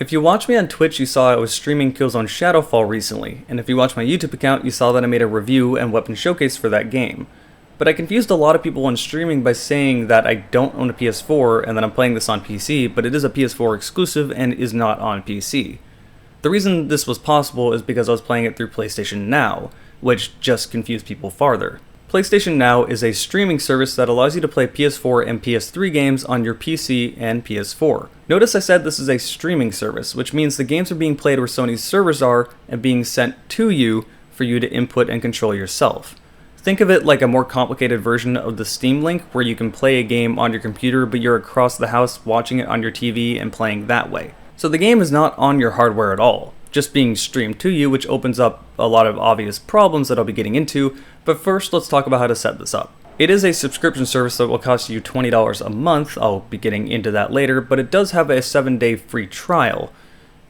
If you watch me on Twitch, you saw I was streaming Killzone Shadowfall recently, and if you watch my YouTube account, you saw that I made a review and weapon showcase for that game. But I confused a lot of people when streaming by saying that I don't own a PS4 and that I'm playing this on PC, but it is a PS4 exclusive and is not on PC. The reason this was possible is because I was playing it through PlayStation Now, which just confused people farther. PlayStation Now is a streaming service that allows you to play PS4 and PS3 games on your PC and PS4. Notice I said this is a streaming service, which means the games are being played where Sony's servers are and being sent to you for you to input and control yourself. Think of it like a more complicated version of the Steam Link, where you can play a game on your computer but you're across the house watching it on your TV and playing that way. So the game is not on your hardware at all, just being streamed to you, which opens up a lot of obvious problems that I'll be getting into, but first let's talk about how to set this up. It is a subscription service that will cost you $20 a month, I'll be getting into that later, but it does have a 7-day free trial.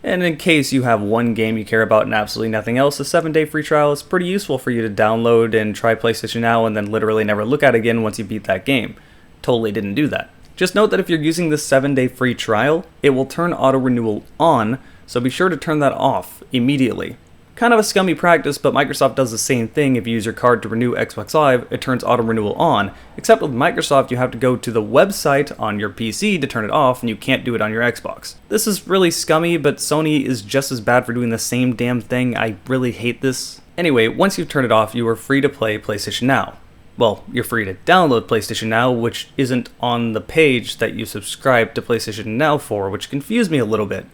And in case you have one game you care about and absolutely nothing else, a 7-day free trial is pretty useful for you to download and try PlayStation Now and then literally never look at again once you beat that game. Totally didn't do that. Just note that if you're using this 7-day free trial, it will turn auto renewal on, so be sure to turn that off immediately. Kind of a scummy practice, but Microsoft does the same thing. If you use your card to renew Xbox Live, it turns auto renewal on, except with Microsoft you have to go to the website on your PC to turn it off, and you can't do it on your Xbox. This is really scummy, but Sony is just as bad for doing the same damn thing. I really hate this. Anyway, once you've turned it off, you are free to play PlayStation Now. Well, you're free to download PlayStation Now, which isn't on the page that you subscribe to PlayStation Now for, which confused me a little bit.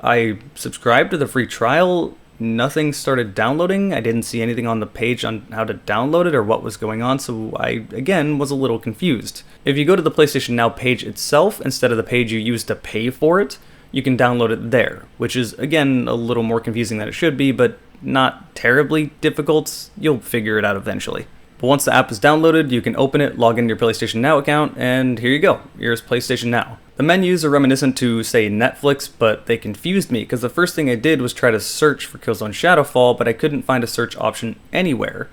I subscribed to the free trial, nothing started downloading, I didn't see anything on the page on how to download it or what was going on, so I, again, was a little confused. If you go to the PlayStation Now page itself, instead of the page you used to pay for it, you can download it there, which is, again, a little more confusing than it should be, but not terribly difficult. You'll figure it out eventually. But once the app is downloaded, you can open it, log into your PlayStation Now account, and here you go. Here's PlayStation Now. The menus are reminiscent to, say, Netflix, but they confused me because the first thing I did was try to search for Killzone Shadowfall, but I couldn't find a search option anywhere.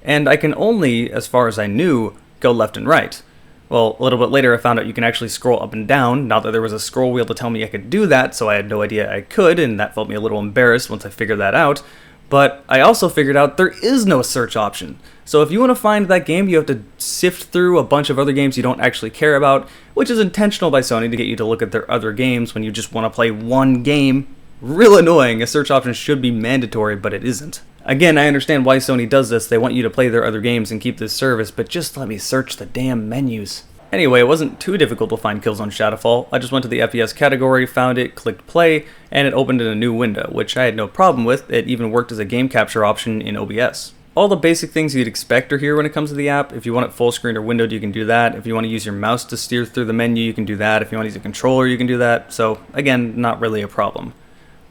And I can only, as far as I knew, go left and right. Well, a little bit later I found out you can actually scroll up and down, not that there was a scroll wheel to tell me I could do that, so I had no idea I could, and that felt me a little embarrassed once I figured that out. But I also figured out there is no search option. So if you want to find that game, you have to sift through a bunch of other games you don't actually care about, which is intentional by Sony to get you to look at their other games when you just want to play one game. Real annoying. A search option should be mandatory, but it isn't. Again, I understand why Sony does this. They want you to play their other games and keep this service, but just let me search the damn menus. Anyway, it wasn't too difficult to find Killzone Shadowfall. I just went to the FPS category, found it, clicked play, and it opened in a new window, which I had no problem with. It even worked as a game capture option in OBS. All the basic things you'd expect are here when it comes to the app. If you want it full screen or windowed, you can do that. If you want to use your mouse to steer through the menu, you can do that. If you want to use a controller, you can do that. So again, not really a problem.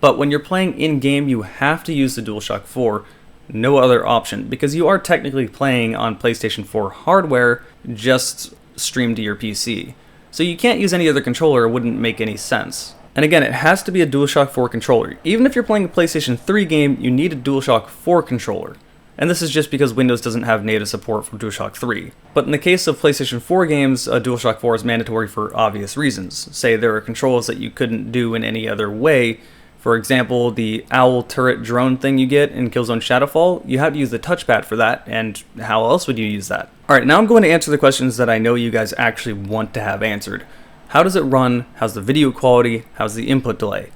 But when you're playing in-game, you have to use the DualShock 4. No other option, because you are technically playing on PlayStation 4 hardware, just streamed to your PC. So you can't use any other controller, it wouldn't make any sense. And again, it has to be a DualShock 4 controller. Even if you're playing a PlayStation 3 game, you need a DualShock 4 controller. And this is just because Windows doesn't have native support for DualShock 3. But in the case of PlayStation 4 games, a DualShock 4 is mandatory for obvious reasons. Say there are controls that you couldn't do in any other way. For example, the owl turret drone thing you get in Killzone Shadowfall, you have to use the touchpad for that, and how else would you use that? Alright, now I'm going to answer the questions that I know you guys actually want to have answered. How does it run? How's the video quality? How's the input delay?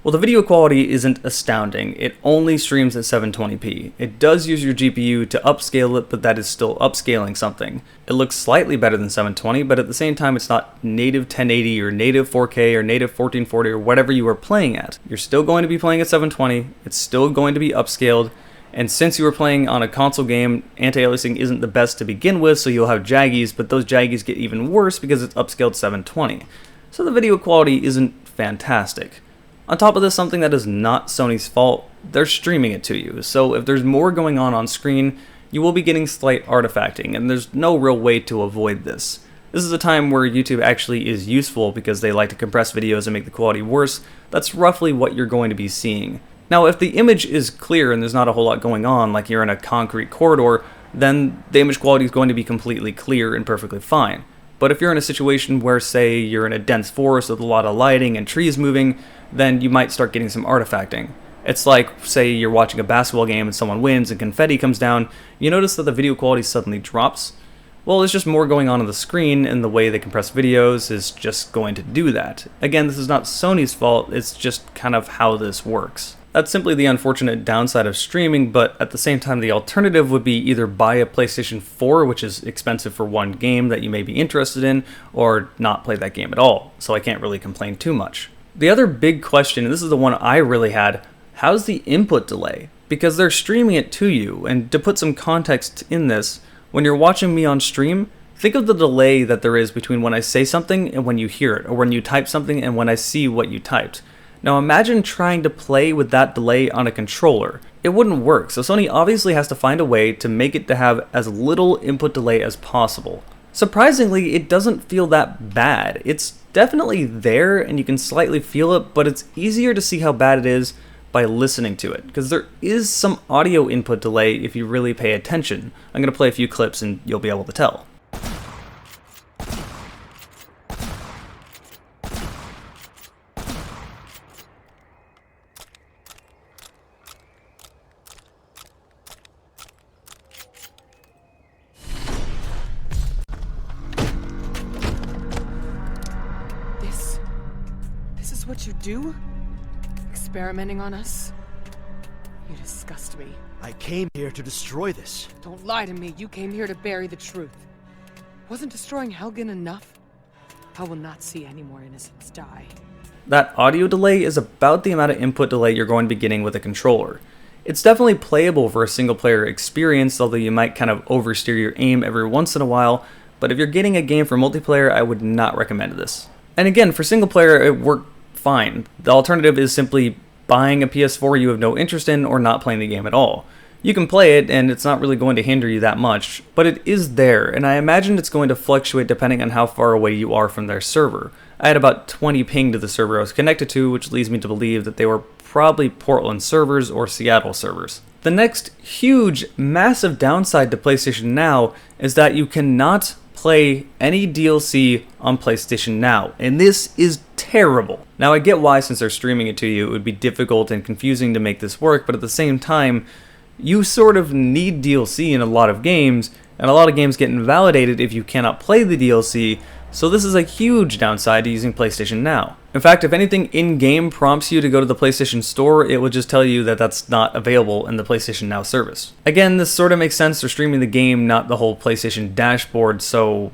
Well, the video quality isn't astounding. It only streams at 720p. It does use your GPU to upscale it, but that is still upscaling something. It looks slightly better than 720, but at the same time it's not native 1080 or native 4K or native 1440 or whatever you are playing at. You're still going to be playing at 720, it's still going to be upscaled, and since you were playing on a console game, anti-aliasing isn't the best to begin with, so you'll have jaggies, but those jaggies get even worse because it's upscaled 720. So the video quality isn't fantastic. On top of this, something that is not Sony's fault, they're streaming it to you, so if there's more going on screen, you will be getting slight artifacting, and there's no real way to avoid this. This is a time where YouTube actually is useful because they like to compress videos and make the quality worse. That's roughly what you're going to be seeing. Now, if the image is clear and there's not a whole lot going on, like you're in a concrete corridor, then the image quality is going to be completely clear and perfectly fine. But if you're in a situation where, say, you're in a dense forest with a lot of lighting and trees moving, then you might start getting some artifacting. It's like, say, you're watching a basketball game and someone wins and confetti comes down, you notice that the video quality suddenly drops. Well, there's just more going on the screen, and the way they compress videos is just going to do that. Again, this is not Sony's fault, it's just kind of how this works. That's simply the unfortunate downside of streaming, but at the same time the alternative would be either buy a PlayStation 4, which is expensive for one game that you may be interested in, or not play that game at all, so I can't really complain too much. The other big question, and this is the one I really had, how's the input delay? Because they're streaming it to you, and to put some context in this, when you're watching me on stream, think of the delay that there is between when I say something and when you hear it, or when you type something and when I see what you typed. Now imagine trying to play with that delay on a controller. It wouldn't work, so Sony obviously has to find a way to make it to have as little input delay as possible. Surprisingly, it doesn't feel that bad. It's definitely there and you can slightly feel it, but it's easier to see how bad it is by listening to it, because there is some audio input delay if you really pay attention. I'm going to play a few clips and you'll be able to tell. This is what you do? Experimenting on us? You disgust me. I came here to destroy this. Don't lie to me. You came here to bury the truth. Wasn't destroying Helgen enough? I will not see any more innocents die. That audio delay is about the amount of input delay you're going to be getting with a controller. It's definitely playable for a single player experience, although you might kind of oversteer your aim every once in a while, but if you're getting a game for multiplayer, I would not recommend this. And again, for single player, it worked fine. The alternative is simply buying a PS4 you have no interest in or not playing the game at all. You can play it and it's not really going to hinder you that much, but it is there, and I imagine it's going to fluctuate depending on how far away you are from their server. I had about 20 ping to the server I was connected to, which leads me to believe that they were probably Portland servers or Seattle servers. The next huge, massive downside to PlayStation Now is that you cannot play any DLC on PlayStation Now, and this is terrible. Now I get why, since they're streaming it to you, it would be difficult and confusing to make this work, but at the same time, you sort of need DLC in a lot of games, and a lot of games get invalidated if you cannot play the DLC, so this is a huge downside to using PlayStation Now. In fact, if anything in-game prompts you to go to the PlayStation Store, it will just tell you that that's not available in the PlayStation Now service. Again, this sort of makes sense. They're streaming the game, not the whole PlayStation dashboard, so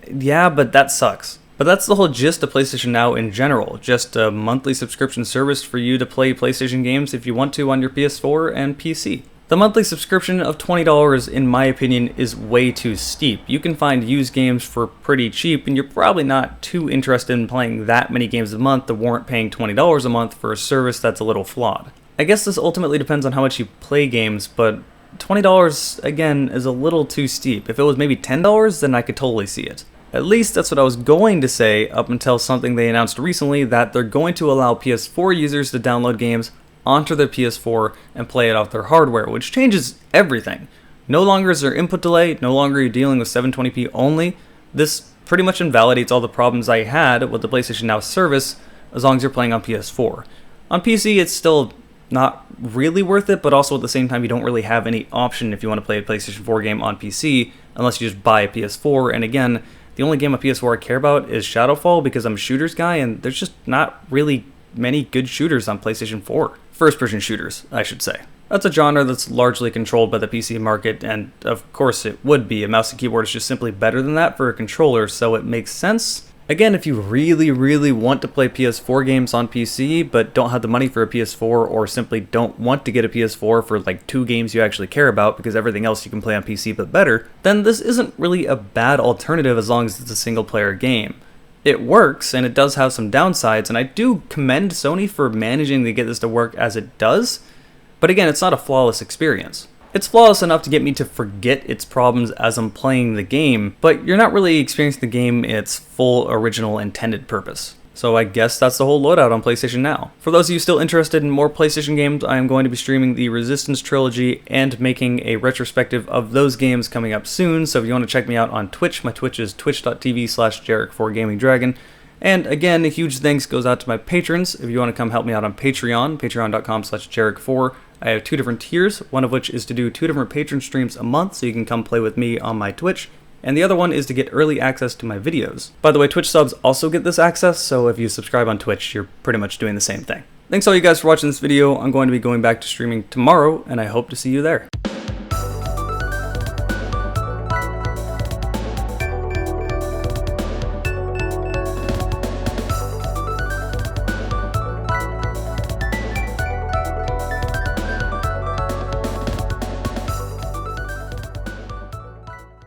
yeah, but that sucks. But that's the whole gist of PlayStation Now in general, just a monthly subscription service for you to play PlayStation games if you want to on your PS4 and PC. The monthly subscription of $20, in my opinion, is way too steep. You can find used games for pretty cheap, and you're probably not too interested in playing that many games a month to warrant paying $20 a month for a service that's a little flawed. I guess this ultimately depends on how much you play games, but $20, again, is a little too steep. If it was maybe $10, then I could totally see it. At least that's what I was going to say up until something they announced recently, that they're going to allow PS4 users to download games onto their PS4 and play it off their hardware, which changes everything. No longer is there input delay, no longer are you dealing with 720p only. This pretty much invalidates all the problems I had with the PlayStation Now service as long as you're playing on PS4. On PC, it's still not really worth it, but also at the same time, you don't really have any option if you want to play a PlayStation 4 game on PC unless you just buy a PS4, and again, the only game on PS4 I care about is Shadowfall because I'm a shooters guy, and there's just not really many good shooters on PlayStation 4. First-person shooters, I should say. That's a genre that's largely controlled by the PC market, and of course it would be. A mouse and keyboard is just simply better than that for a controller, so it makes sense. Again, if you really want to play PS4 games on PC, but don't have the money for a PS4, or simply don't want to get a PS4 for like 2 games you actually care about because everything else you can play on PC but better, then this isn't really a bad alternative as long as it's a single-player game. It works, and it does have some downsides, and I do commend Sony for managing to get this to work as it does, but again, it's not a flawless experience. It's flawless enough to get me to forget its problems as I'm playing the game, but you're not really experiencing the game in its full original intended purpose. So I guess that's the whole loadout on PlayStation Now. For those of you still interested in more PlayStation games, I am going to be streaming the Resistance trilogy and making a retrospective of those games coming up soon, so if you want to check me out on Twitch, my Twitch is twitch.tv/Jarek4GamingDragon. And again, a huge thanks goes out to my patrons. If you want to come help me out on Patreon, patreon.com/Jarek4, I have 2 different tiers, one of which is to do 2 different patron streams a month, so you can come play with me on my Twitch. And the other one is to get early access to my videos. By the way, Twitch subs also get this access, so if you subscribe on Twitch, you're pretty much doing the same thing. Thanks all you guys for watching this video. I'm going to be going back to streaming tomorrow, and I hope to see you there.